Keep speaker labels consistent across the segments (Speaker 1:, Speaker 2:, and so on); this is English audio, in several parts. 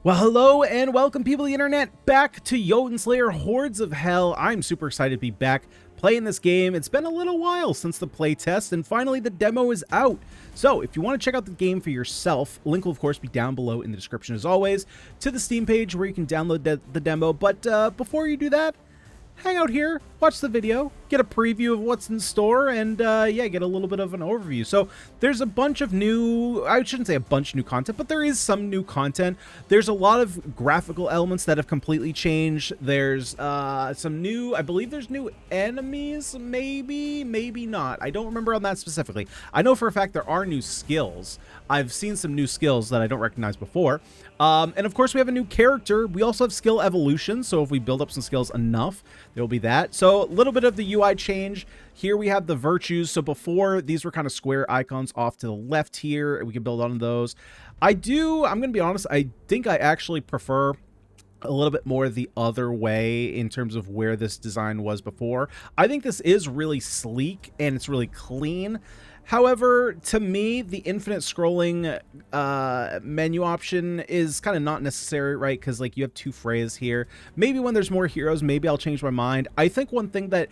Speaker 1: Well, hello and welcome, people of the internet, back to Jotunnslayer Hordes of Hell. I'm super excited to be back playing this game. It's been a little while since the playtest, and finally the demo is out. So if you want to check out the game for yourself, link will of course be down below in the description as always, to the Steam page where you can download the demo. But before you do that, hang out here, watch the video, get a preview of what's in store, and yeah, get a little bit of an overview. So there's a bunch of new, I shouldn't say a bunch of new content, but there is some new content. There's a lot of graphical elements that have completely changed. There's some new, I believe there's new enemies, maybe not. I don't remember on that specifically. I know for a fact there are new skills. I've seen some new skills that I don't recognize before. And of course we have a new character. We also have skill evolution, so if we build up some skills enough, there will be that. So a little bit of the UI change. Here we have the virtues. So before, these were kind of square icons off to the left here. We can build on those. I'm going to be honest, I think I actually prefer a little bit more the other way in terms of where this design was before. I think this is really sleek and it's really clean. However, to me, the infinite scrolling menu option is kind of not necessary, right? Because like you have two phrases here. Maybe when there's more heroes, maybe I'll change my mind. I think one thing that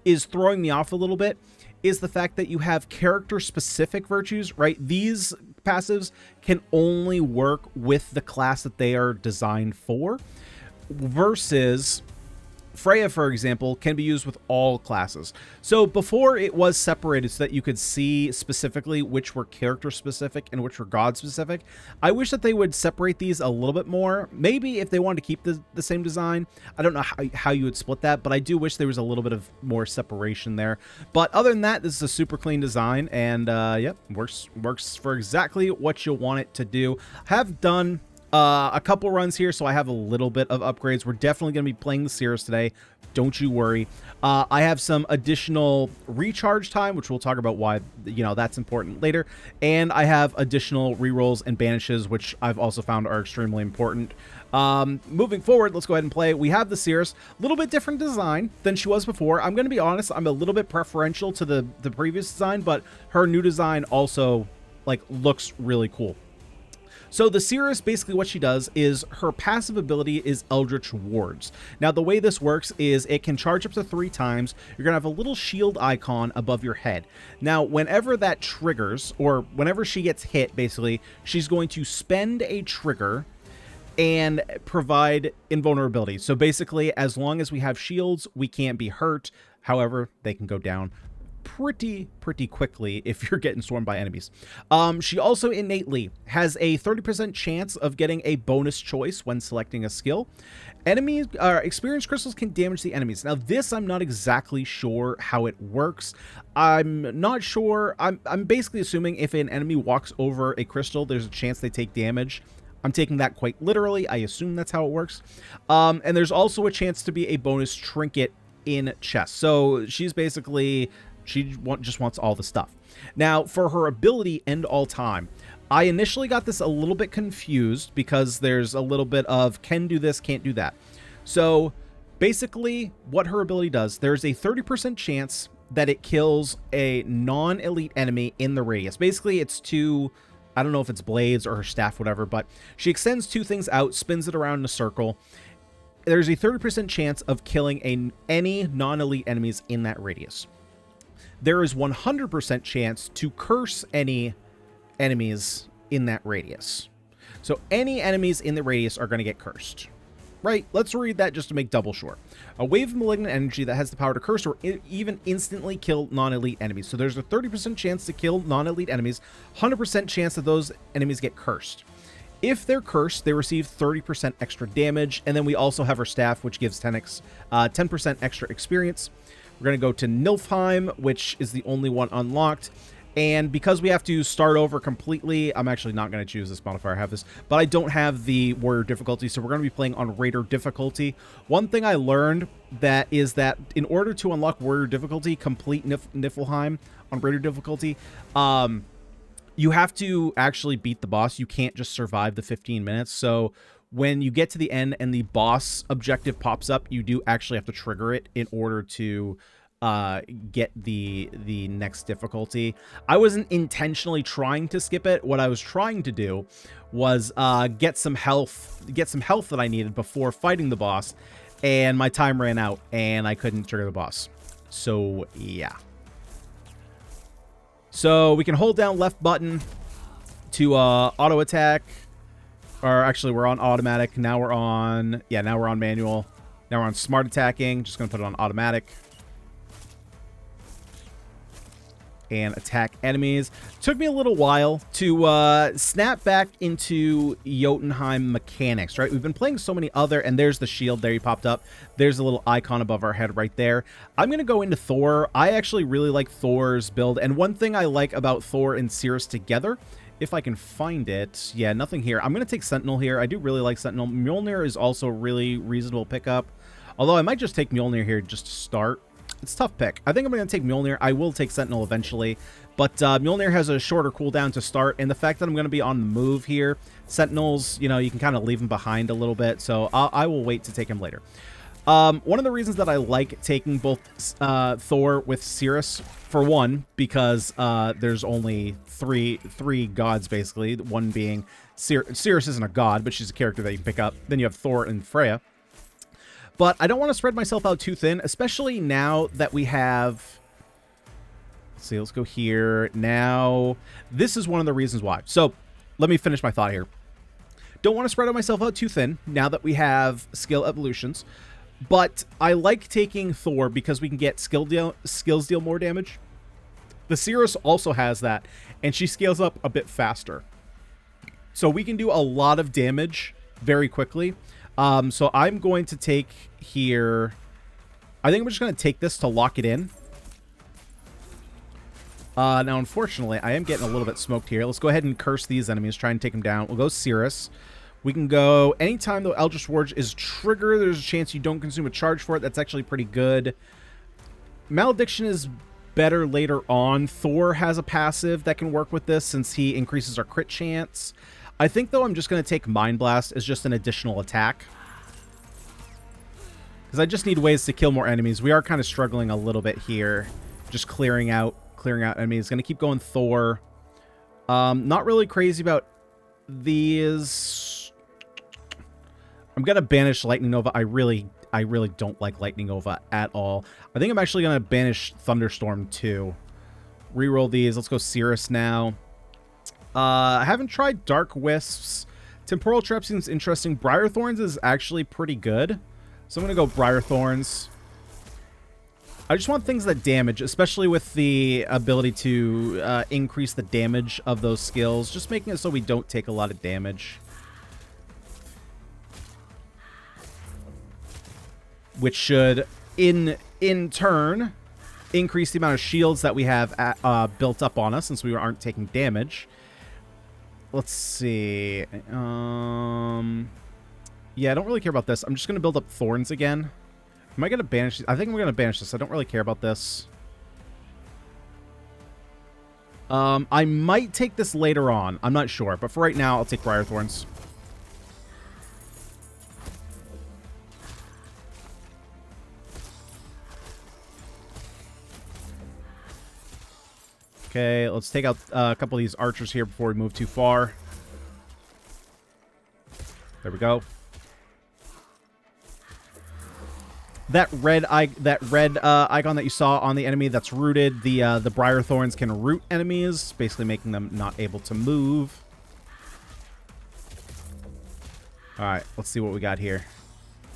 Speaker 1: is throwing me off a little bit is the fact that you have character-specific virtues, right? These passives can only work with the class that they are designed for, versus Freya, for example, can be used with all classes. So before it was separated so that you could see specifically which were character specific and which were god specific. I wish that they would separate these a little bit more. Maybe if they wanted to keep the same design, I don't know how you would split that, but I do wish there was a little bit of more separation there. But other than that, this is a super clean design, and yep, works for exactly what you want it to do. Have done a couple runs here, so I have a little bit of upgrades. We're definitely going to be playing the Seeress today. Don't you worry. I have some additional recharge time, which we'll talk about why, you know, that's important later. And I have additional rerolls and banishes, which I've also found are extremely important. Moving forward, let's go ahead and play. We have the Seeress, a little bit different design than she was before. I'm going to be honest, I'm a little bit preferential to the previous design, but her new design also like looks really cool. So the Seeress, basically what she does is her passive ability is Eldritch Wards. Now the way this works is it can charge up to 3 times. You're going to have a little shield icon above your head. Now whenever that triggers, or whenever she gets hit, basically, she's going to spend a trigger and provide invulnerability. So basically, as long as we have shields, we can't be hurt. However, they can go down pretty quickly if you're getting swarmed by enemies. She also innately has a 30% chance of getting a bonus choice when selecting a skill. Enemies, experience crystals can damage the enemies. Now this, I'm not exactly sure how it works. I'm not sure. I'm basically assuming if an enemy walks over a crystal, there's a chance they take damage. I'm taking that quite literally. I assume that's how it works. And there's also a chance to be a bonus trinket in chest. So she's basically, she just wants all the stuff. Now, for her ability, End All Time, I initially got this a little bit confused because there's a little bit of can do this, can't do that. So basically what her ability does, there's a 30% chance that it kills a non-elite enemy in the radius. Basically, it's two, I don't know if it's blades or her staff, whatever, but she extends 2 things out, spins it around in a circle. There's a 30% chance of killing any non-elite enemies in that radius. There is 100% chance to curse any enemies in that radius. So any enemies in the radius are going to get cursed. Right? Let's read that just to make double sure. A wave of malignant energy that has the power to curse or even instantly kill non-elite enemies. So there's a 30% chance to kill non-elite enemies, 100% chance that those enemies get cursed. If they're cursed, they receive 30% extra damage. And then we also have her staff, which gives 10% extra experience. We're going to go to Niflheim, which is the only one unlocked. And because we have to start over completely, I'm actually not going to choose this modifier. I have this, but I don't have the warrior difficulty, so we're going to be playing on raider difficulty. One thing I learned that is that in order to unlock warrior difficulty, complete Niflheim on raider difficulty, you have to actually beat the boss. You can't just survive the 15 minutes. So when you get to the end and the boss objective pops up, you do actually have to trigger it in order to get the next difficulty. I wasn't intentionally trying to skip it. What I was trying to do was get some health that I needed before fighting the boss, and my time ran out and I couldn't trigger the boss. So yeah. So we can hold down left button to auto attack, or actually we're on automatic. Now we're on, yeah, now we're on manual. Now we're on smart attacking. Just gonna put it on automatic. And attack enemies. Took me a little while to snap back into Jotunheim mechanics, right? We've been playing so many other, and there's the shield there, he popped up. There's a little icon above our head right there. I'm going to go into Thor. I actually really like Thor's build, and one thing I like about Thor and Seeress together, if I can find it, yeah, nothing here. I'm going to take Sentinel here. I do really like Sentinel. Mjolnir is also a really reasonable pickup, although I might just take Mjolnir here just to start. It's a tough pick. I think I'm going to take Mjolnir. I will take Sentinel eventually, but Mjolnir has a shorter cooldown to start, and the fact that I'm going to be on the move here, Sentinels, you know, you can kind of leave them behind a little bit, so I will wait to take him later. One of the reasons that I like taking both Thor with Seeress, for one, because there's only three gods, basically, one being Seeress isn't a god, but she's a character that you can pick up. Then you have Thor and Freya. But I don't want to spread myself out too thin, especially now that we have... Let's see, let's go here. Now, this is one of the reasons why. So, let me finish my thought here. Don't want to spread myself out too thin now that we have skill evolutions. But I like taking Thor because we can get skills deal more damage. The Seeress also has that, and she scales up a bit faster. So we can do a lot of damage very quickly. So I'm going to take here... I think I'm just going to take this to lock it in. Now, unfortunately, I am getting a little bit smoked here. Let's go ahead and curse these enemies, try and take them down. We'll go Seeress. We can go... Anytime the Eldritch Forge is triggered, there's a chance you don't consume a charge for it. That's actually pretty good. Malediction is better later on. Thor has a passive that can work with this since he increases our crit chance. I think, though, I'm just going to take Mind Blast as just an additional attack. Because I just need ways to kill more enemies. We are kind of struggling a little bit here. Just clearing out enemies. Going to keep going Thor. Not really crazy about these. I'm going to banish Lightning Nova. I really don't like Lightning Nova at all. I think I'm actually going to banish Thunderstorm too. Reroll these. Let's go Seeress now. I haven't tried Dark Wisps. Temporal Trap seems interesting. Briar Thorns is actually pretty good. So I'm going to go Briar Thorns. I just want things that damage, especially with the ability to increase the damage of those skills. Just making it so we don't take a lot of damage. Which should, in turn, increase the amount of shields that we have built up on us since we aren't taking damage. Let's see. Yeah, I don't really care about this. I'm just going to build up Thorns again. Am I going to banish these? I think I'm going to banish this. I don't really care about this. I might take this later on. I'm not sure. But for right now, I'll take Briar Thorns. Okay, let's take out a couple of these archers here before we move too far. There we go. That red icon that you saw on the enemy that's rooted, the Briar Thorns can root enemies, basically making them not able to move. All right, let's see what we got here.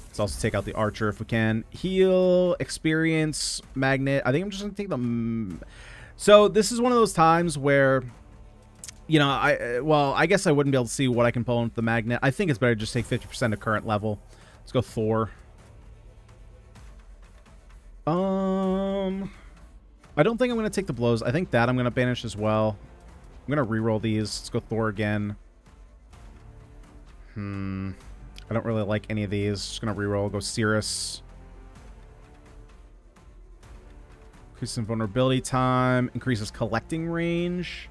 Speaker 1: Let's also take out the archer if we can. Heal, experience, magnet. I think I'm just going to take the... So this is one of those times where, you know, I guess I wouldn't be able to see what I can pull with the magnet. I think it's better to just take 50% of current level. Let's go Thor. I don't think I'm going to take the blows. I think that I'm going to banish as well. I'm going to reroll these. Let's go Thor again. I don't really like any of these. Just going to reroll. Go Seeress. Increases vulnerability time. Increases collecting range.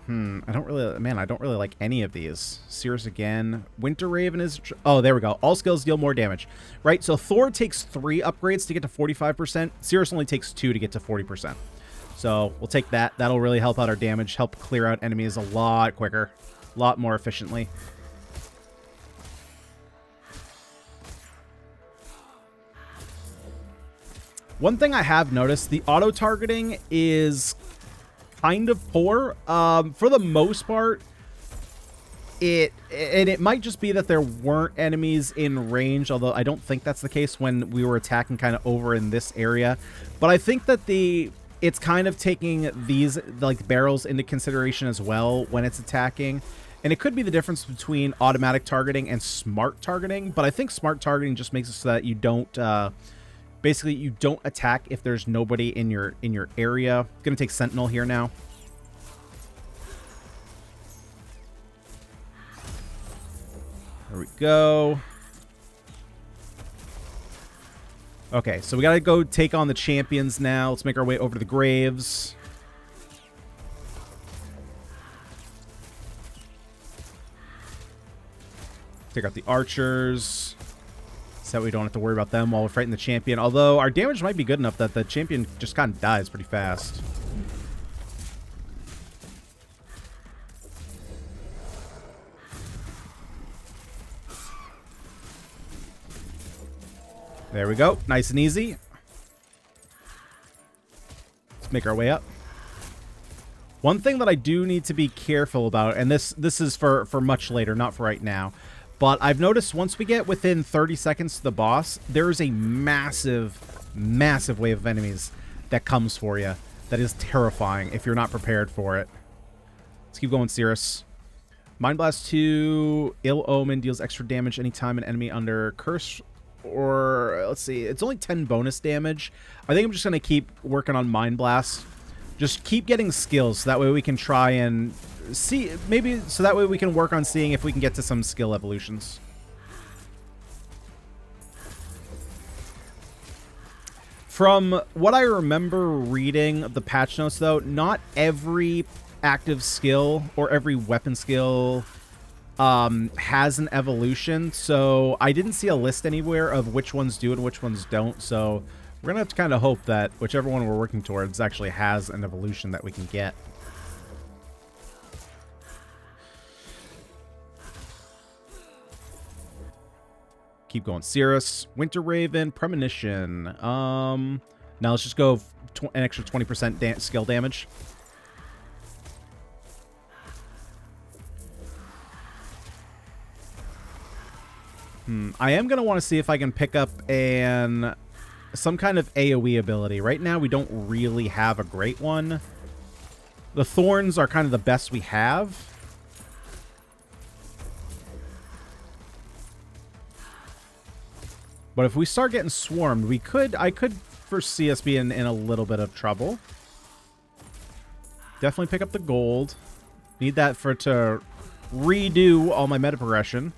Speaker 1: I don't really like any of these. Seeress again. Winter Raven is... Oh, there we go. All skills deal more damage. Right, so Thor takes 3 upgrades to get to 45%. Seeress only takes 2 to get to 40%. So we'll take that. That'll really help out our damage, help clear out enemies a lot quicker, a lot more efficiently. One thing I have noticed, the auto-targeting is kind of poor. For the most part, it might just be that there weren't enemies in range, although I don't think that's the case when we were attacking kind of over in this area. But I think that it's kind of taking these like barrels into consideration as well when it's attacking. And it could be the difference between automatic targeting and smart targeting, but I think smart targeting just makes it so that you don't basically you don't attack if there's nobody in your area. Gonna take Sentinel here now. There we go. Okay, so we gotta go take on the champions now. Let's make our way over to the graves. Take out the archers, so we don't have to worry about them while we're fighting the champion. Although our damage might be good enough that the champion just kind of dies pretty fast. There we go. Nice and easy. Let's make our way up. One thing that I do need to be careful about, and this is for much later, not for right now, but I've noticed once we get within 30 seconds to the boss, there is a massive, massive wave of enemies that comes for you. That is terrifying if you're not prepared for it. Let's keep going, Seeress. Mind Blast 2, Ill Omen deals extra damage anytime an enemy under curse, or let's see, it's only 10 bonus damage. I think I'm just going to keep working on Mind Blast. Just keep getting skills, so that way we can try and see, maybe, so that way we can work on seeing if we can get to some skill evolutions. From what I remember reading of the patch notes, though, not every active skill or every weapon skill has an evolution, so I didn't see a list anywhere of which ones do and which ones don't, so we're going to have to kind of hope that whichever one we're working towards actually has an evolution that we can get. Keep going. Seeress, Winter Raven, Premonition. Now let's just go an extra 20% skill damage. I am going to want to see if I can pick up some kind of AoE ability. Right now, we don't really have a great one. The Thorns are kind of the best we have. But if we start getting swarmed, I could foresee us being in a little bit of trouble. Definitely pick up the gold. Need that to redo all my meta progression.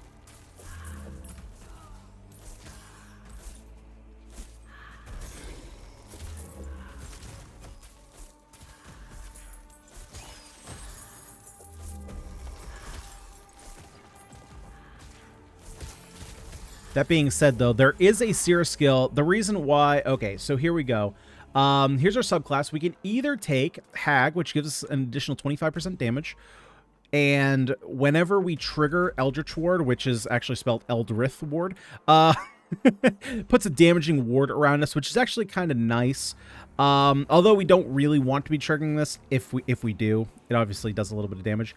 Speaker 1: That being said, though, there is a Seeress skill. The reason why... Okay, so here we go. Here's our subclass. We can either take Hag, which gives us an additional 25% damage. And whenever we trigger Eldritch Ward, which is actually spelled Eldrith Ward, puts a damaging ward around us, which is actually kind of nice. Although we don't really want to be triggering this, if we do, it obviously does a little bit of damage.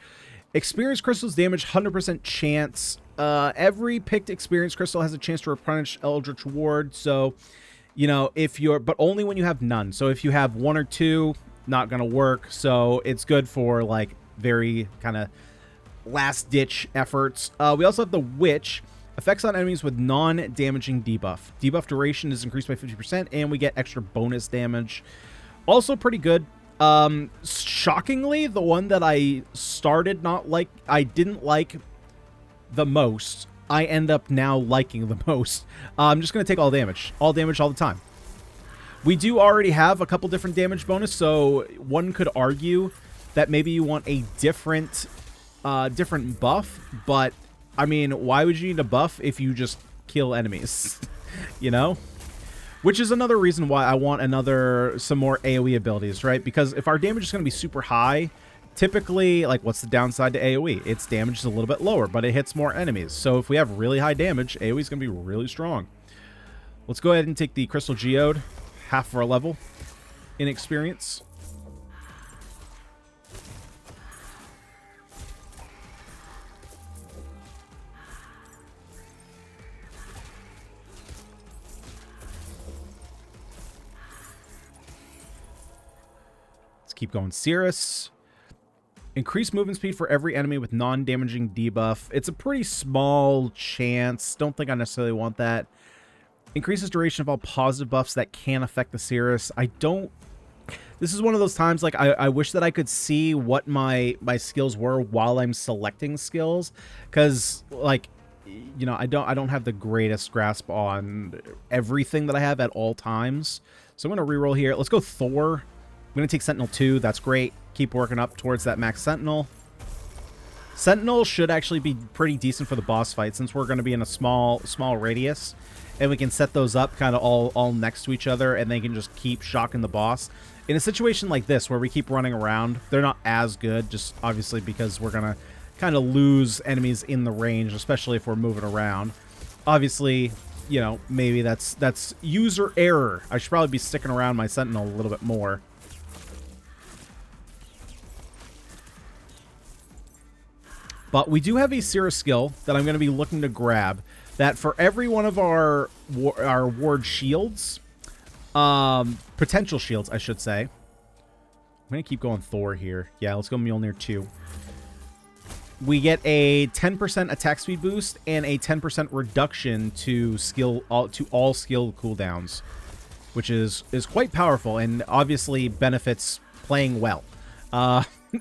Speaker 1: Experience crystals damage, 100% chance. Every picked experience crystal has a chance to replenish Eldritch Ward. So, you know, but only when you have none. So if you have 1 or 2, not gonna work. So it's good for like very kind of last ditch efforts. We also have the Witch. Effects on enemies with non-damaging debuff. Debuff duration is increased by 50%, and we get extra bonus damage. Also pretty good. Shockingly, the one that I didn't like the most, I end up now liking the most. I'm just going to take all damage all the time. We do already have a couple different damage bonus, so one could argue that maybe you want a different buff, but I mean, why would you need a buff if you just kill enemies? You know? Which is another reason why I want some more AoE abilities, right? Because if our damage is going to be super high, typically, like, what's the downside to AoE? Its damage is a little bit lower, but it hits more enemies. So if we have really high damage, AoE is going to be really strong. Let's go ahead and take the Crystal Geode, half of our level in experience. Keep going. Seeress. Increase movement speed for every enemy with non-damaging debuff. It's a pretty small chance. Don't think I necessarily want that. Increases duration of all positive buffs that can affect the Seeress. I don't... This is one of those times, like, I wish that I could see what my skills were while I'm selecting skills. Because, like, you know, I don't have the greatest grasp on everything that I have at all times. So I'm going to reroll here. Let's go Thor. I'm going to take Sentinel 2. That's great. Keep working up towards that max Sentinel. Sentinel should actually be pretty decent for the boss fight since we're going to be in a small radius. And we can set those up kind of all next to each other and they can just keep shocking the boss. In a situation like this where we keep running around, they're not as good, just obviously because we're going to kind of lose enemies in the range, especially if we're moving around. Obviously, you know, maybe that's user error. I should probably be sticking around my Sentinel a little bit more. But we do have a Seeress skill that I'm going to be looking to grab. That for every one of our ward shields, potential shields, I should say. I'm going to keep going Thor here. Yeah, let's go Mjolnir 2. We get a 10% attack speed boost and a 10% reduction to all skill cooldowns, which is quite powerful and obviously benefits playing well.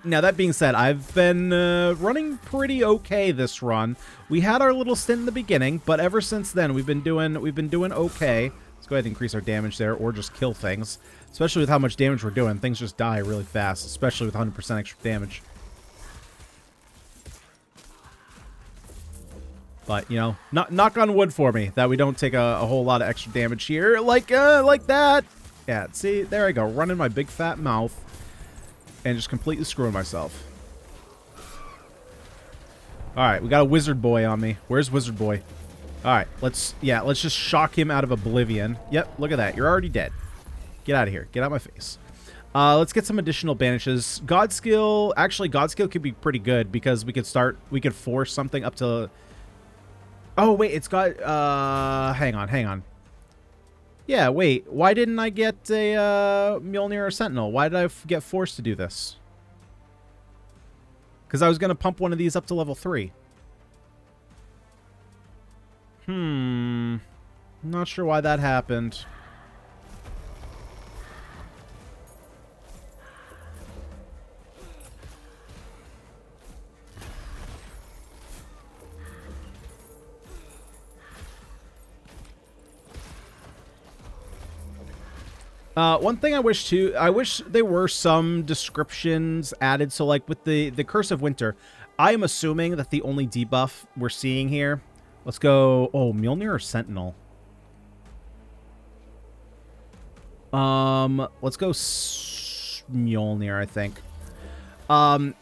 Speaker 1: Now, that being said, I've been running pretty okay this run. We had our little stint in the beginning, but ever since then, we've been doing okay. Let's go ahead and increase our damage there, or just kill things. Especially with how much damage we're doing, things just die really fast, especially with 100% extra damage. But, you know, knock on wood for me that we don't take a whole lot of extra damage here, like that. Yeah, see, there I go, running my big fat mouth. And just completely screwing myself. Alright, we got a wizard boy on me. Where's wizard boy? Alright, let's just shock him out of oblivion. Yep, look at that. You're already dead. Get out of here. Get out of my face. Let's get some additional banishes. God skill, actually, God skill could be pretty good because we could force something up to... Oh, wait, it's got... hang on. Yeah, wait, why didn't I get a Mjolnir or Sentinel? Why did I get forced to do this? Because I was going to pump one of these up to level 3. Not sure why that happened. One thing I wish there were some descriptions added. So like with the Curse of Winter, I am assuming that the only debuff we're seeing here. Let's go. Oh, Mjolnir or Sentinel? Let's go Mjolnir, I think.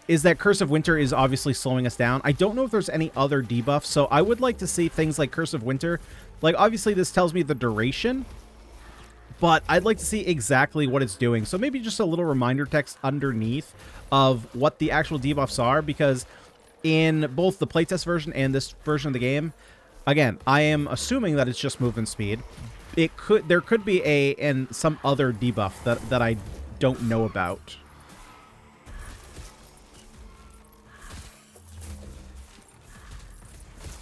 Speaker 1: Is that Curse of Winter is obviously slowing us down. I don't know if there's any other debuffs, so I would like to see things like Curse of Winter. Like, obviously this tells me the duration, but I'd like to see exactly what it's doing. So maybe just a little reminder text underneath of what the actual debuffs are, because in both the playtest version and this version of the game, again, I am assuming that it's just movement speed. There could be some other debuff that I don't know about.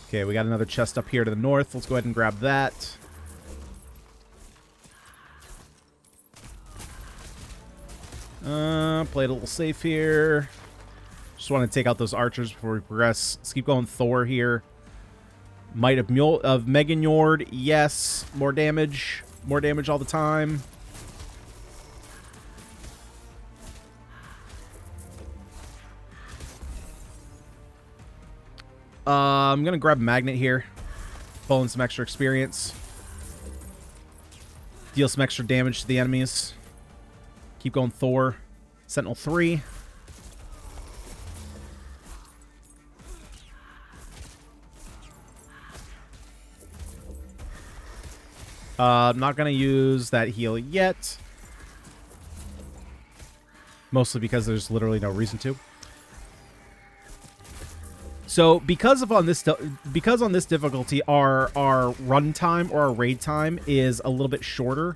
Speaker 1: Okay, we got another chest up here to the north. Let's go ahead and grab that. Play it a little safe here. Just want to take out those archers before we progress. Let's keep going Thor here. Might of Ganyonz, yes. More damage all the time. I'm going to grab a magnet here. Pull in some extra experience. Deal some extra damage to the enemies. Keep going Thor. Sentinel 3. I'm not going to use that heal yet. Mostly because there's literally no reason to. So because on this difficulty, our run time or our raid time is a little bit shorter.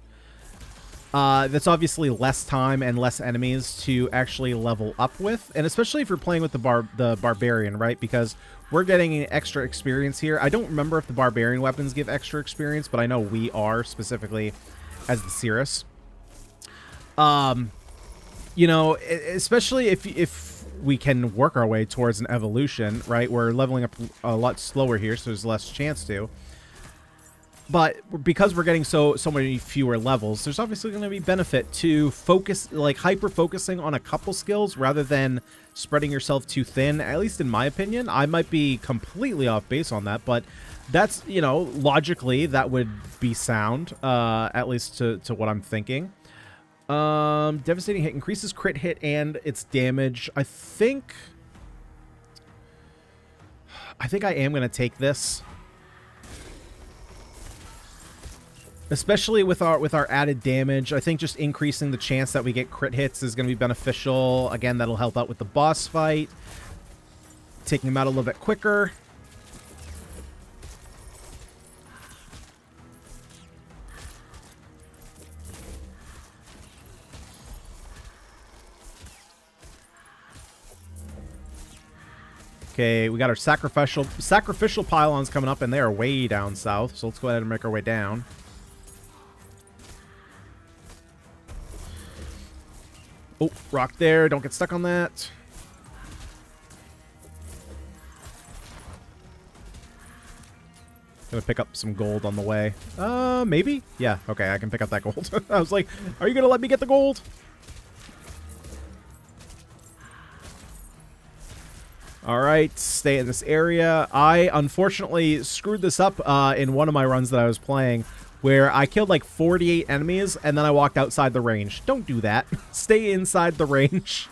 Speaker 1: That's obviously less time and less enemies to actually level up with, and especially if you're playing with the barbarian, right? Because we're getting extra experience here. I don't remember if the barbarian weapons give extra experience, but I know we are, specifically as the Seeress. You know, especially if we can work our way towards an evolution, right? We're leveling up a lot slower here, so there's less chance to. But because we're getting so many fewer levels, there's obviously going to be benefit to focus, like hyper-focusing on a couple skills rather than spreading yourself too thin, at least in my opinion. I might be completely off base on that, but that's, you know, logically that would be sound, at least to what I'm thinking. Devastating hit increases crit hit and its damage. I think I am going to take this. Especially with our added damage. I think just increasing the chance that we get crit hits is going to be beneficial. Again, that'll help out with the boss fight. Taking him out a little bit quicker. Okay, we got our sacrificial pylons coming up, and they are way down south. So let's go ahead and make our way down. Oh, rock there. Don't get stuck on that. Gonna pick up some gold on the way. Maybe? Yeah, okay, I can pick up that gold. I was like, are you gonna let me get the gold? Alright, stay in this area. I, unfortunately, screwed this up in one of my runs that I was playing, where I killed like 48 enemies, and then I walked outside the range. Don't do that. Stay inside the range.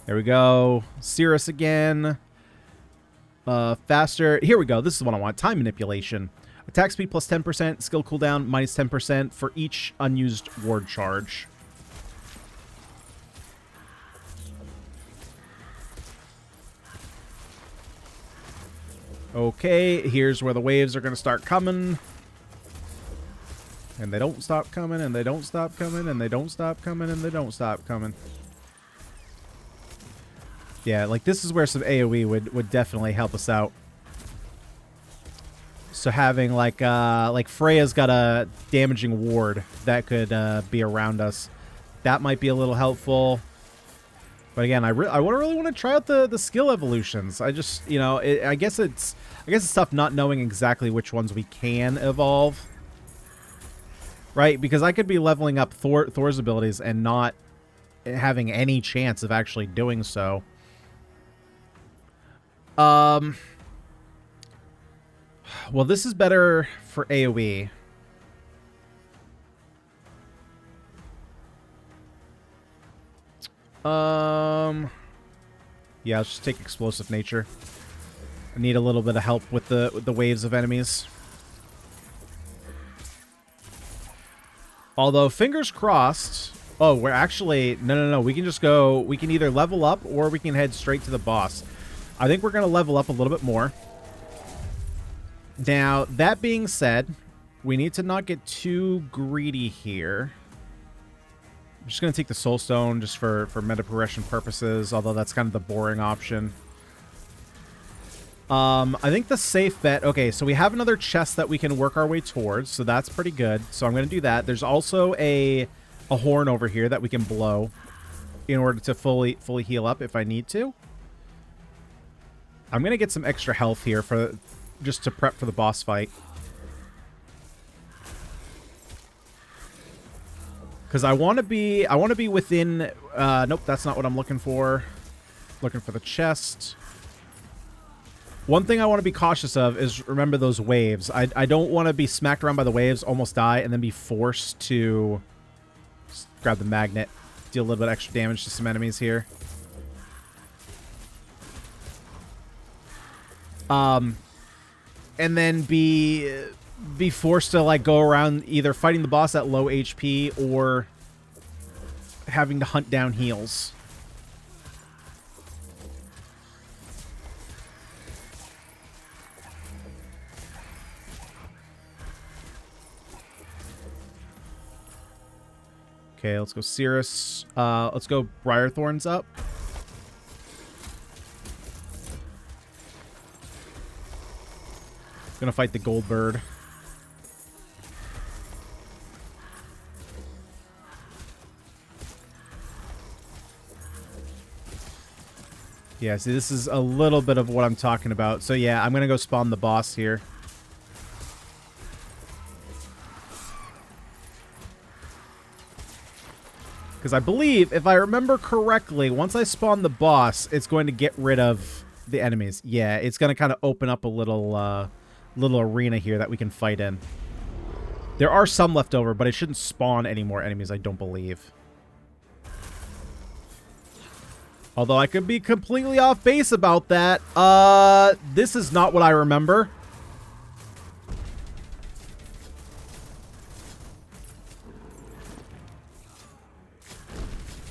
Speaker 1: There we go. Seeress again. Faster. Here we go. This is what I want. Time manipulation. Attack speed plus 10%. Skill cooldown minus 10% for each unused ward charge. Okay, here's where the waves are going to start coming. And they don't stop coming, and they don't stop coming, and they don't stop coming, and they don't stop coming. Yeah, like this is where some AoE would definitely help us out. So having like Freya's got a damaging ward that could be around us. That might be a little helpful. But again, I really want to try out the skill evolutions. I just, you know, I guess it's tough not knowing exactly which ones we can evolve. Right? Because I could be leveling up Thor's abilities and not having any chance of actually doing so. Well, this is better for AoE. Yeah, let's just take explosive nature. I need a little bit of help with the waves of enemies. Although, fingers crossed. Oh, we're actually... No. We can just go... We can either level up or we can head straight to the boss. I think we're going to level up a little bit more. Now, that being said, we need to not get too greedy here. I'm just going to take the Soul Stone just for meta progression purposes, although that's kind of the boring option. I think the safe bet... Okay, so we have another chest that we can work our way towards, so that's pretty good. So I'm going to do that. There's also a horn over here that we can blow in order to fully heal up if I need to. I'm going to get some extra health here for just to prep for the boss fight. Because I want to be within, nope, that's not what I'm looking for. Looking for the chest. One thing I want to be cautious of is, remember those waves. I don't want to be smacked around by the waves, almost die, and then be forced to grab the magnet. Deal a little bit extra damage to some enemies here. And then be forced to, like, go around either fighting the boss at low HP or having to hunt down heals. Okay, let's go Seeress. Let's go Briarthorns up. Gonna fight the gold bird. Yeah, see, this is a little bit of what I'm talking about. So yeah, I'm gonna go spawn the boss here. Because I believe, if I remember correctly, once I spawn the boss, it's going to get rid of the enemies. Yeah, it's going to kind of open up a little little arena here that we can fight in. There are some left over, but it shouldn't spawn any more enemies, I don't believe. Although I could be completely off base about that. This is not what I remember.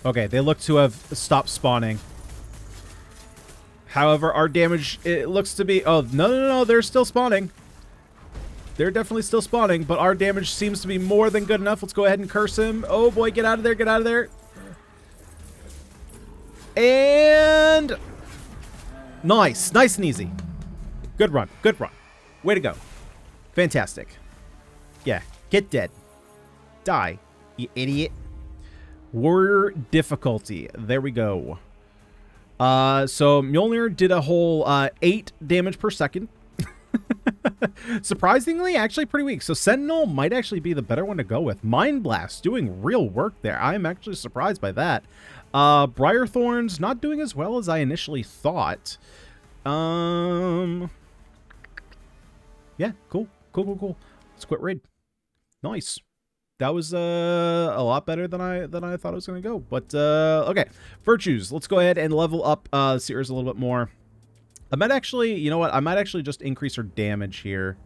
Speaker 1: Okay, they look to have stopped spawning. However, our damage, it looks to be... Oh, no, they're still spawning. They're definitely still spawning, but our damage seems to be more than good enough. Let's go ahead and curse him. Oh, boy, get out of there, get out of there. And... Nice. Nice and easy. Good run. Good run. Way to go. Fantastic. Yeah, get dead. Die, you idiot. Warrior difficulty. There we go. So Mjolnir did a whole 8 damage per second. Surprisingly, actually pretty weak. So Sentinel might actually be the better one to go with. Mind Blast doing real work there. I'm actually surprised by that. Briarthorns not doing as well as I initially thought. Yeah, cool. Let's quit raid. Nice. That was a lot better than I thought it was going to go. But, okay. Virtues. Let's go ahead and level up Seeress a little bit more. I might actually, you know what? I might actually just increase her damage here.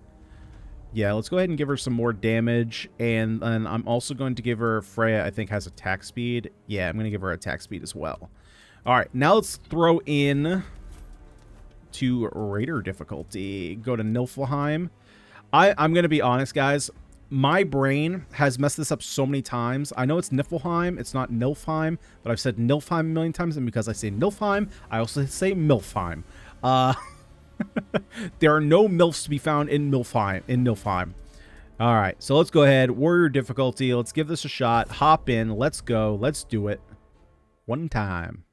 Speaker 1: Yeah, let's go ahead and give her some more damage. And then I'm also going to give her, Freya, I think, has attack speed. Yeah, I'm going to give her attack speed as well. All right, now let's throw in to Raider difficulty. Go to Niflheim. I'm going to be honest, guys. My brain has messed this up so many times. I know it's Niflheim, it's not Nilfheim, but I've said Nilfheim a million times, and because I say Nilfheim, I also say Milfheim. There are no MILFs to be found in Nilfheim. All right, so let's go ahead. Warrior difficulty. Let's give this a shot. Hop in. Let's go. Let's do it. One time.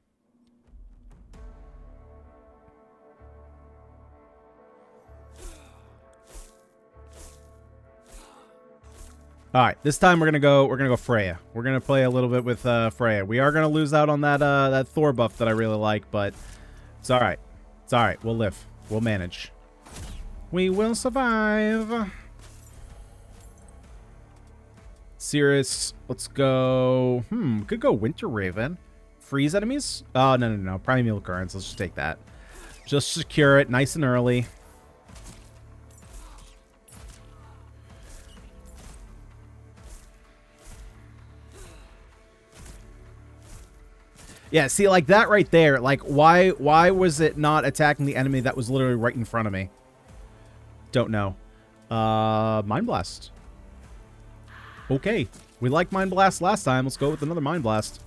Speaker 1: All right, this time we're gonna go Freya. We're gonna play a little bit with Freya. We are gonna lose out on that that Thor buff that I really like, but it's all right. It's all right. We'll live. We'll manage. We will survive. Seeress, let's go. Could go Winter Raven. Freeze enemies? Oh, no. Primeval Currents. Let's just take that. Just secure it nice and early. Yeah, see, like that right there. Like, why was it not attacking the enemy that was literally right in front of me? Don't know. Mind Blast. Okay. We liked Mind Blast last time. Let's go with another Mind Blast.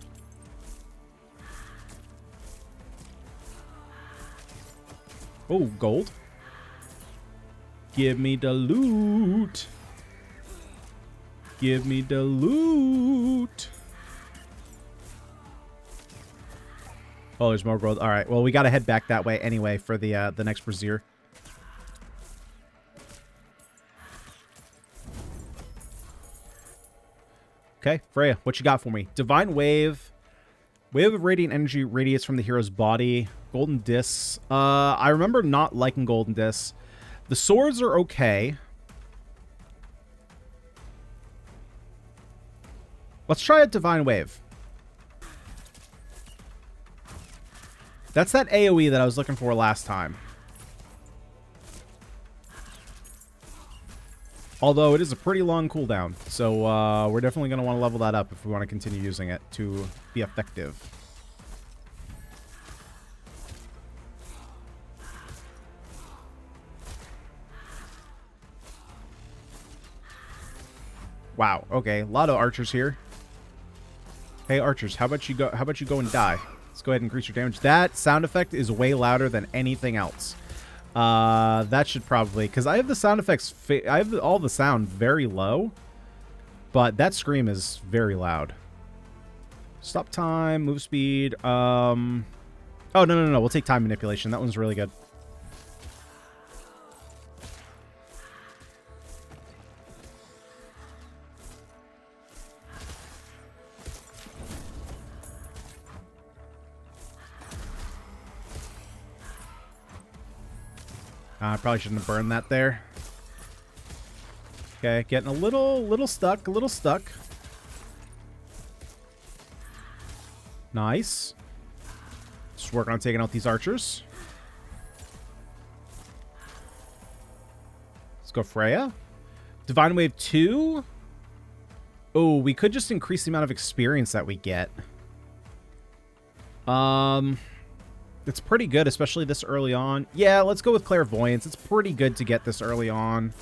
Speaker 1: Oh, gold. Give me the loot. Give me the loot. Oh, there's more gold. All right. Well, we got to head back that way anyway for the next Brazier. Okay, Freya, what you got for me? Divine Wave. Wave of radiant energy radiates from the hero's body. Golden discs. I remember not liking golden discs. The swords are okay. Let's try a Divine Wave. That's that AoE that I was looking for last time. Although it is a pretty long cooldown, so we're definitely going to want to level that up if we want to continue using it to be effective. Wow, okay, a lot of archers here. Hey archers, how about you go and die? Let's go ahead and increase your damage. That sound effect is way louder than anything else. That should probably, because I have the sound effects, I have all the sound very low, but that scream is very loud. Stop time, move speed. Oh, no. We'll take time manipulation. That one's really good. I probably shouldn't have burned that there. Okay, getting a little stuck, Nice. Just working on taking out these archers. Let's go Freya. Divine Wave 2. Oh, we could just increase the amount of experience that we get. It's pretty good, especially this early on. Yeah, let's go with Clairvoyance. It's pretty good to get this early on.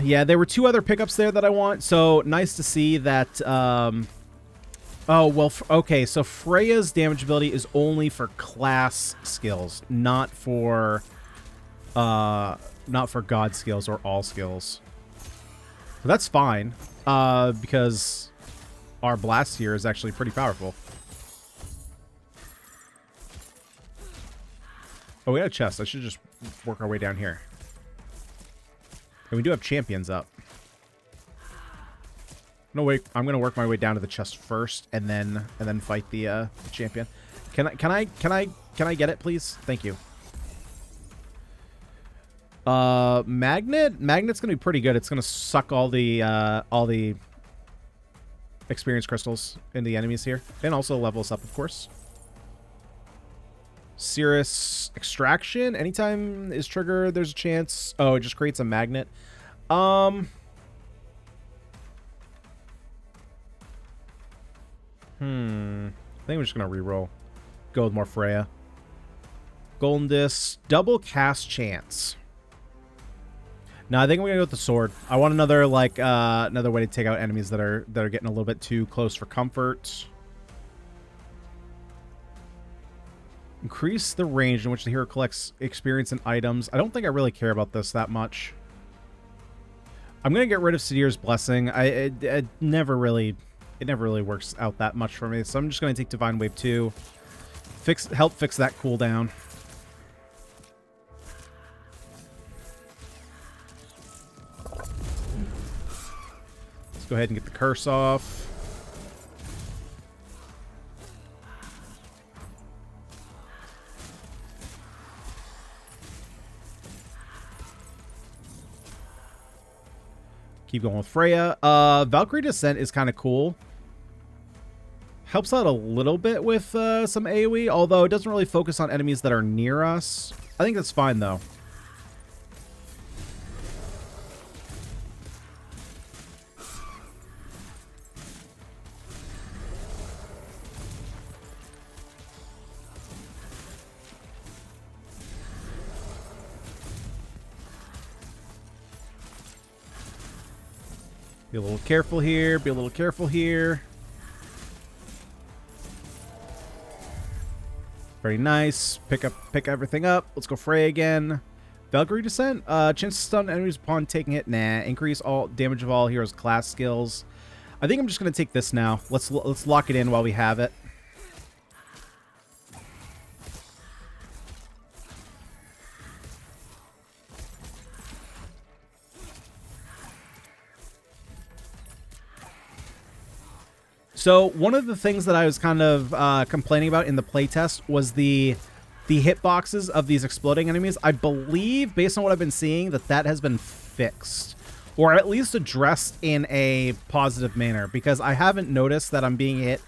Speaker 1: Yeah, there were two other pickups there that I want, so nice to see that... oh, well, okay, so Freya's damage ability is only for class skills, not for god skills or all skills. But that's fine, because... our blast here is actually pretty powerful. Oh, we got a chest. I should just work our way down here. And we do have champions up. No, wait. I'm gonna work my way down to the chest first, and then fight the champion. Can I get it, please? Thank you. Magnet's gonna be pretty good. It's gonna suck all the experience crystals in the enemies here, and also level us up, of course. Seeress extraction. Anytime is triggered, there's a chance. Oh, it just creates a magnet. I think we're just gonna reroll. Go with more Freya. Golden disc, double cast chance. No, I think I'm gonna go with the sword. I want another another way to take out enemies that are getting a little bit too close for comfort. Increase the range in which the hero collects experience and items. I don't think I really care about this that much. I'm gonna get rid of Sadir's Blessing. It never really works out that much for me. So I'm just gonna take Divine Wave 2. Help fix that cooldown. Let's go ahead and get the curse off. Keep going with Freya. Valkyrie Descent is kind of cool. Helps out a little bit with some AoE, although it doesn't really focus on enemies that are near us. I think that's fine, though. Be a little careful here. Be a little careful here. Very nice. Pick everything up. Let's go Freya again. Valkyrie Descent. Chance to stun enemies upon taking it. Nah. Increase all damage of all heroes' class skills. I think I'm just gonna take this now. Let's lock it in while we have it. So one of the things that I was kind of complaining about in the playtest was the hitboxes of these exploding enemies. I believe, based on what I've been seeing, that has been fixed, or at least addressed in a positive manner, because I haven't noticed that I'm being hit.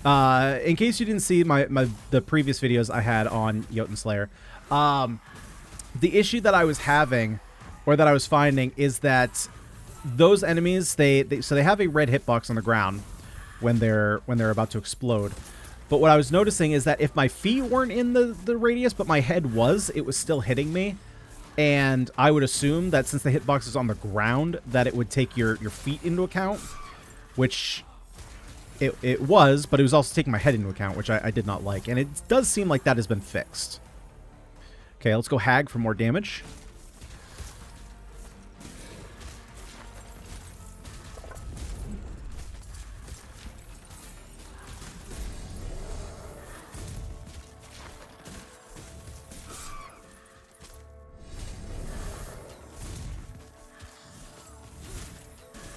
Speaker 1: In case you didn't see the previous videos I had on Jotunnslayer, the issue that I was having, or that I was finding, is that those enemies, they have a red hitbox on the ground when they're about to explode. But what I was noticing is that if my feet weren't in the radius, but my head was, it was still hitting me. And I would assume that since the hitbox is on the ground, that it would take your feet into account, which it was, but it was also taking my head into account, which I did not like. And it does seem like that has been fixed. Okay, let's go Hag for more damage.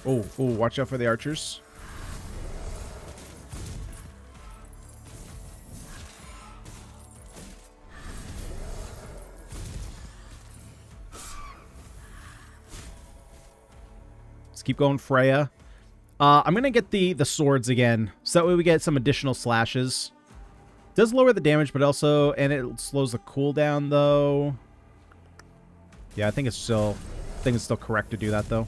Speaker 1: Oh, watch out for the archers. Let's keep going, Freya. I'm going to get the swords again, so that way we get some additional slashes. Does lower the damage, but also, and it slows the cooldown, though. Yeah, I think it's still correct to do that, though.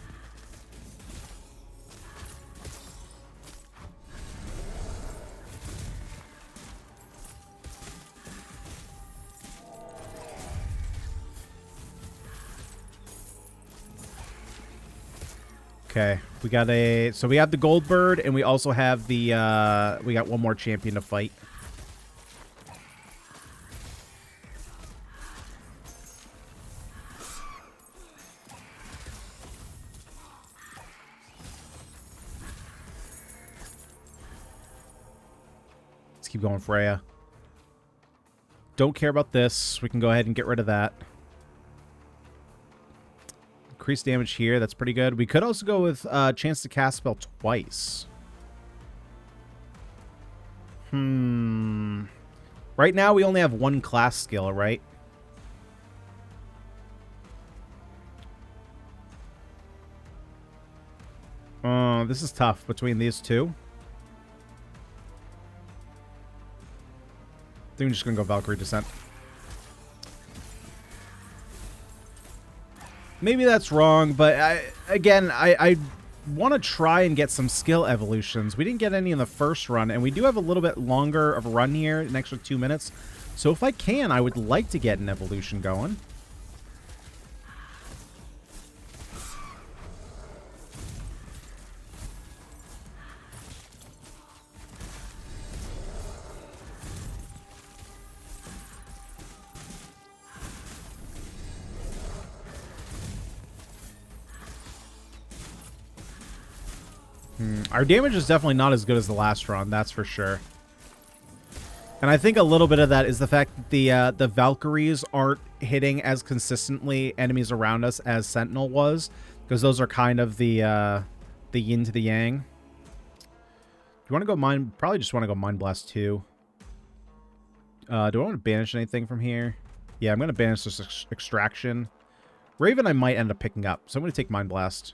Speaker 1: Okay, we got so we have the gold bird, and we also have the, we got one more champion to fight. Let's keep going, Freya. Don't care about this. We can go ahead and get rid of that. Increased damage here. That's pretty good. We could also go with chance to cast spell twice. Right now, we only have one class skill, right? Oh, this is tough between these two. I think I'm just going to go Valkyrie Descent. Maybe that's wrong, but I want to try and get some skill evolutions. We didn't get any in the first run, and we do have a little bit longer of a run here, an extra 2 minutes. So if I can, I would like to get an evolution going. Our damage is definitely not as good as the last run, that's for sure. And I think a little bit of that is the fact that the Valkyries aren't hitting as consistently enemies around us as Sentinel was, because those are kind of the yin to the yang. Do you want to go Mind? Probably just want to go Mind Blast 2. Do I want to banish anything from here? Yeah, I'm going to banish this Extraction. Raven I might end up picking up, so I'm going to take Mind Blast.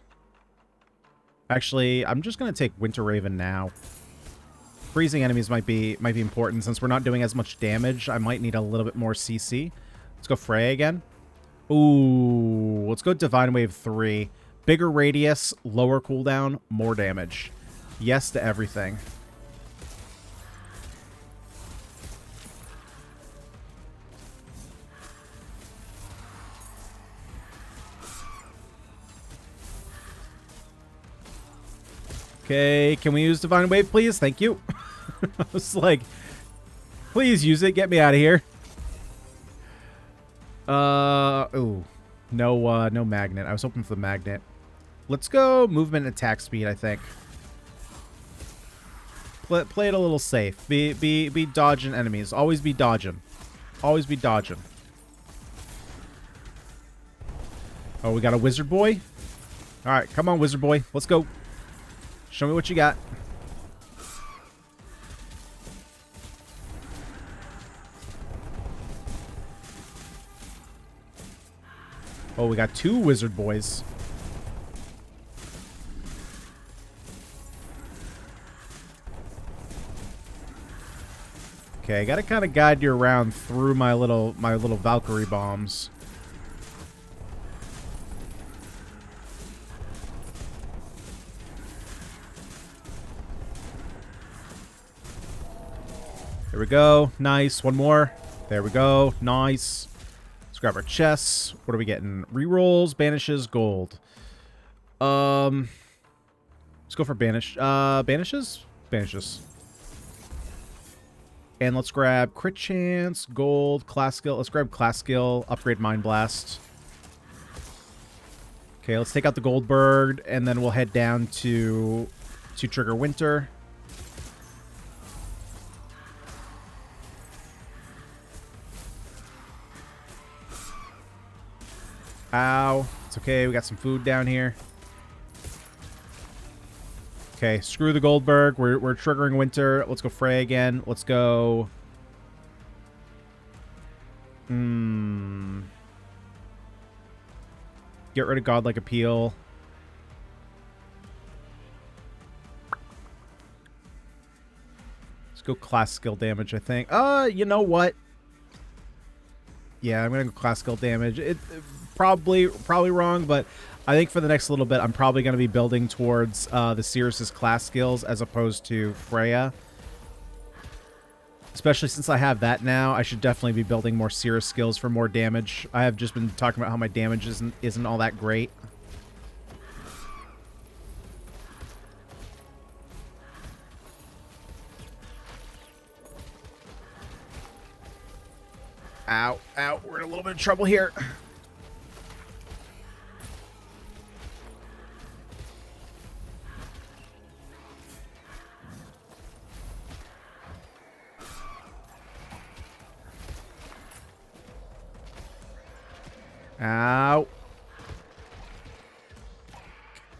Speaker 1: Actually, I'm just going to take Winter Raven now. Freezing enemies might be important. Since we're not doing as much damage, I might need a little bit more CC. Let's go Freya again. Ooh, let's go Divine Wave 3. Bigger radius, lower cooldown, more damage. Yes to everything. Okay, can we use Divine Wave, please? Thank you. I was like, please use it. Get me out of here. Ooh. No magnet. I was hoping for the magnet. Let's go movement and attack speed, I think. Play it a little safe. Be dodging enemies. Always be dodging. Always be dodging. Oh, we got a wizard boy? Alright, come on, wizard boy. Let's go. Show me what you got. Oh, we got 2 wizard boys. Okay, I gotta kind of guide you around through my little Valkyrie bombs. There we go. Nice. One more. There we go. Nice. Let's grab our chests. What are we getting? Rerolls, banishes, gold. Let's go for banishes? Banishes. And let's grab crit chance, gold, class skill. Let's grab class skill, upgrade mind blast. Okay, let's take out the Goldberg, and then we'll head down to trigger winter. Ow. It's okay, we got some food down here. Okay, screw the Goldberg. We're triggering winter. Let's go Frey again. Let's go... Get rid of Godlike Appeal. Let's go class skill damage, I think. You know what? Yeah, I'm going to go class skill damage. It probably wrong, but I think for the next little bit, I'm probably going to be building towards the Seeress' class skills as opposed to Freya. Especially since I have that now, I should definitely be building more Seeress skills for more damage. I have just been talking about how my damage isn't all that great. Ow, ow, we're in a little bit of trouble here. Ow.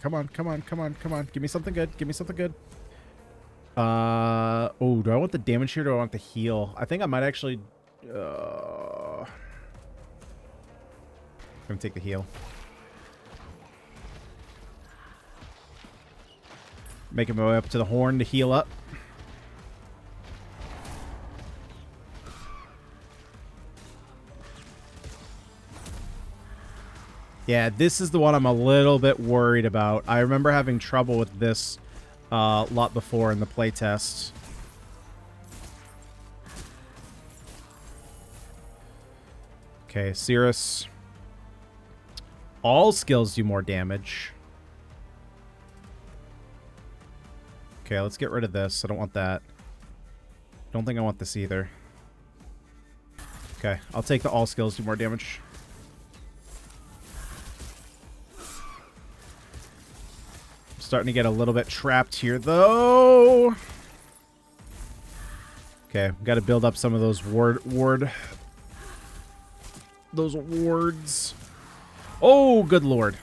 Speaker 1: Come on, come on, come on, come on. Give me something good. Give me something good. Oh, do I want the damage here or do I want the heal? I think I might actually... I'm gonna take the heal. Making my way up to the horn to heal up. Yeah, this is the one I'm a little bit worried about. I remember having trouble with this a lot before in the playtest. Okay, Seeress. All skills do more damage. Okay, let's get rid of this. I don't want that. Don't think I want this either. Okay, I'll take the all skills do more damage. Starting to get a little bit trapped here, though. Okay, got to build up some of those those wards. Oh, good lord.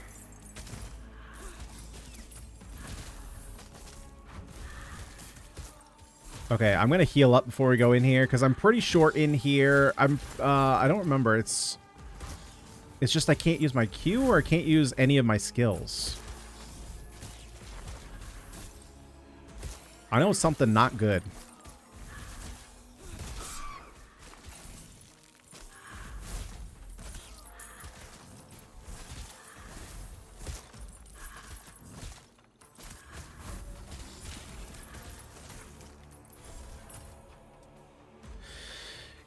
Speaker 1: Okay, I'm gonna heal up before we go in here because I'm pretty short in here. I don't remember. It's just I can't use my Q or I can't use any of my skills. I know something not good.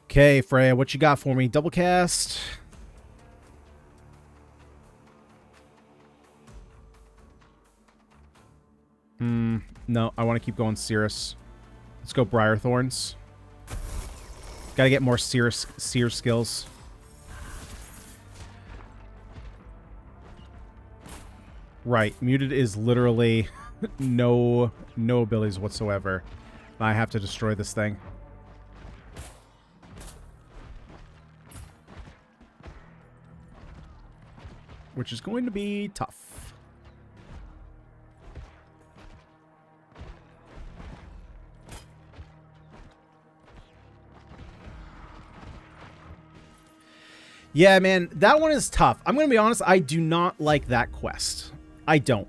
Speaker 1: Okay, Freya, what you got for me? Double cast. No, I want to keep going Seeress. Let's go Briarthorns. Gotta get more seer skills. Right, muted is literally no abilities whatsoever. I have to destroy this thing. Which is going to be tough. Yeah, man, that one is tough. I'm gonna be honest, I do not like that quest. I don't.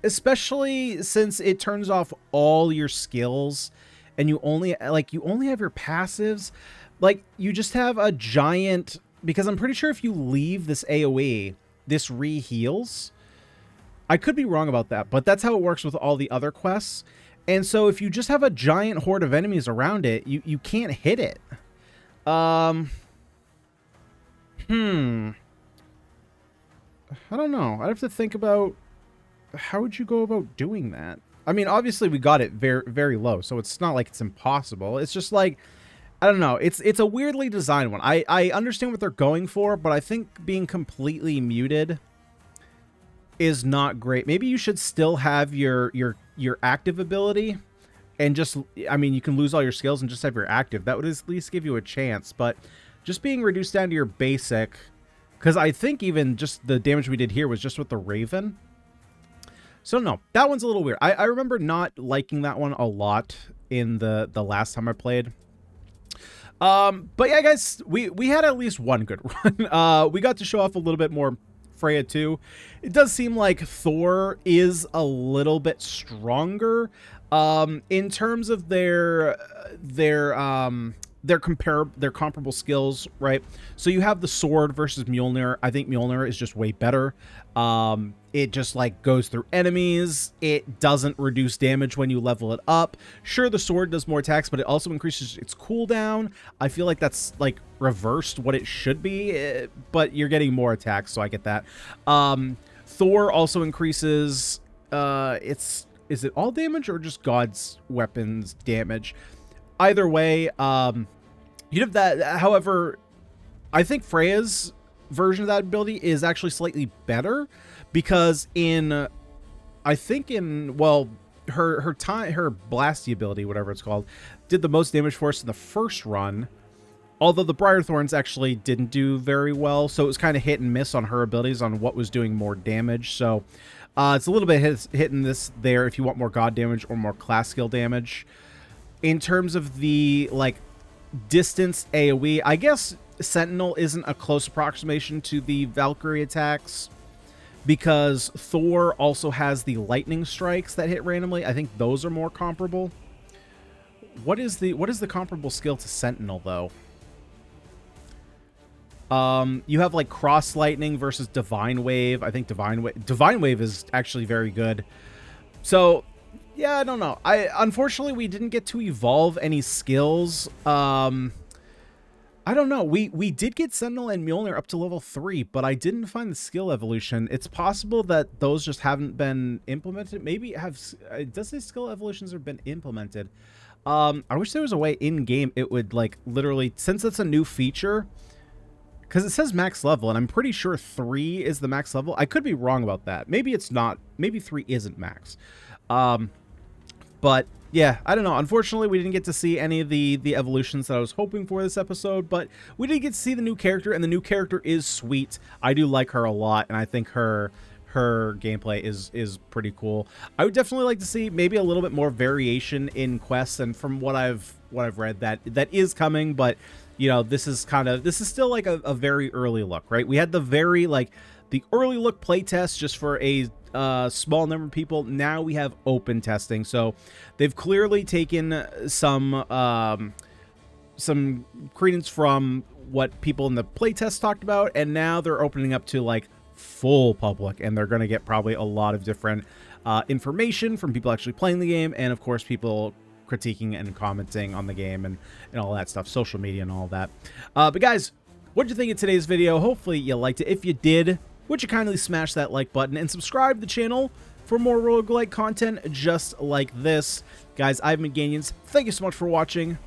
Speaker 1: Especially since it turns off all your skills and you only have your passives. Like, you just have a giant, because I'm pretty sure if you leave this AoE, this re-heals. I could be wrong about that, but that's how it works with all the other quests. And so if you just have a giant horde of enemies around it, you can't hit it. I don't know. I'd have to think about how would you go about doing that. I mean, obviously we got it very, very low, so it's not like it's impossible. It's just like, I don't know. It's a weirdly designed one. I understand what they're going for, but I think being completely muted is not great. Maybe you should still have your active ability and just, I mean, you can lose all your skills and just have your active. That would at least give you a chance, but just being reduced down to your basic, because I think even just the damage we did here was just with the Raven. So no, that one's a little weird. I remember not liking that one a lot in the last time I played. But yeah, guys, we had at least one good run. We got to show off a little bit more Freya too. It does seem like Thor is a little bit stronger in terms of their comparable skills, right? So you have the sword versus Mjolnir. I think Mjolnir is just way better. It just like goes through enemies. It doesn't reduce damage when you level it up. Sure, the sword does more attacks, but it also increases its cooldown. I feel like that's like reversed what it should be, but you're getting more attacks, so I get that. Thor also increases is it all damage or just God's weapons damage? Either way, you have that. However, I think Freya's version of that ability is actually slightly better because her blasty ability, whatever it's called, did the most damage for us in the first run. Although the Briarthorns actually didn't do very well, so it was kind of hit and miss on her abilities on what was doing more damage. So it's a little bit hit and miss there if you want more God damage or more class skill damage. In terms of the like distance AoE, I guess Sentinel isn't a close approximation to the Valkyrie attacks because Thor also has the lightning strikes that hit randomly. I think those are more comparable. What is the comparable skill to Sentinel though? You have like cross lightning versus divine wave. I think divine wave is actually very good. So yeah, I don't know. Unfortunately we didn't get to evolve any skills. I don't know. We did get Sentinel and Mjolnir up to level 3, but I didn't find the skill evolution. It's possible that those just haven't been implemented. Maybe it does say skill evolutions have been implemented. I wish there was a way in game it would like literally, since it's a new feature, because it says max level, and I'm pretty sure 3 is the max level. I could be wrong about that. Maybe it's not. Maybe 3 isn't max. But yeah, I don't know. Unfortunately, we didn't get to see any of the evolutions that I was hoping for this episode, but we did get to see the new character, and the new character is sweet. I do like her a lot, and I think her gameplay is pretty cool. I would definitely like to see maybe a little bit more variation in quests, and from what I've read, that is coming, but you know, this is still like a very early look, right? We had the early look playtest just for a small number of people. Now we have open testing, so they've clearly taken some credence from what people in the playtest talked about, and now they're opening up to like full public, and they're going to get probably a lot of different information from people actually playing the game, and of course people critiquing and commenting on the game and all that stuff, social media and all that. But guys, what did you think of today's video? Hopefully you liked it. If you did, would you kindly smash that like button and subscribe to the channel for more roguelike content just like this. Guys, I've been Ganyonz. Thank you so much for watching,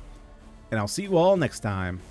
Speaker 1: and I'll see you all next time.